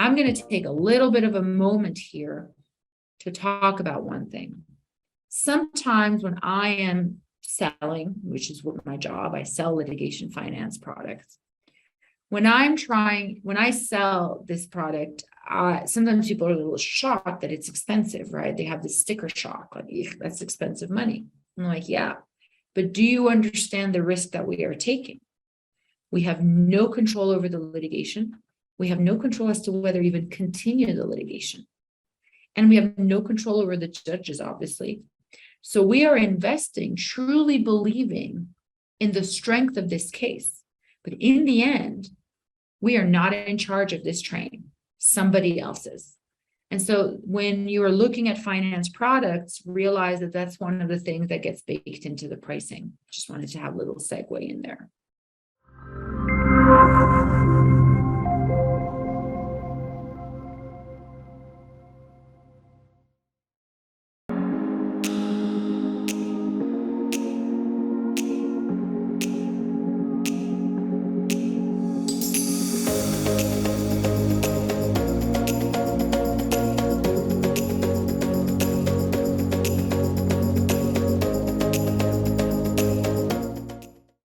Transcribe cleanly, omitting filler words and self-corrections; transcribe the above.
I'm going to take a little bit of a moment here to talk about one thing. Sometimes when I am selling, which is what my job, I sell litigation finance products. When I sell this product, sometimes people are a little shocked that it's expensive, right? They have this sticker shock, like, that's expensive money. I'm like, yeah, but do you understand the risk that we are taking? We have no control over the litigation. We have no control as to whether even continue the litigation. And we have no control over the judges, obviously. So we are investing, truly believing in the strength of this case. But in the end, we are not in charge of this train. Somebody else is. And so when you are looking at finance products, realize that that's one of the things that gets baked into the pricing. Just wanted to have a little segue in there.